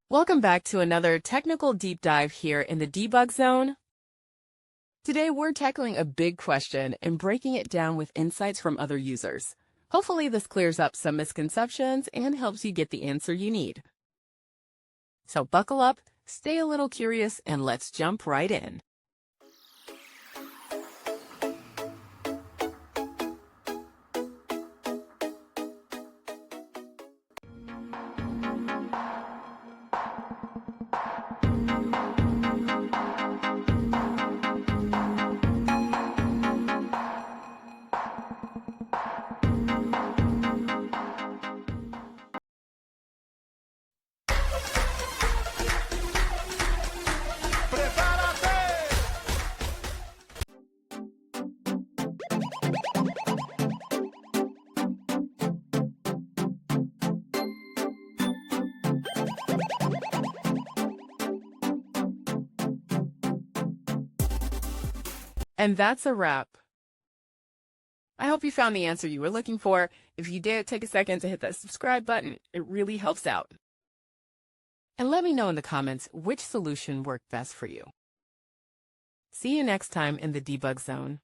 Welcome back to another technical deep dive here in the debug zone. Today we're tackling a big question and breaking it down with insights from other users. Hopefully this clears up some misconceptions and helps you get the answer you need. So buckle up, stay a little curious, and let's jump right in. And that's a wrap. I hope you found the answer you were looking for. If you did, take a second to hit that subscribe button. It really helps out. And let me know in the comments which solution worked best for you. See you next time in the debug zone.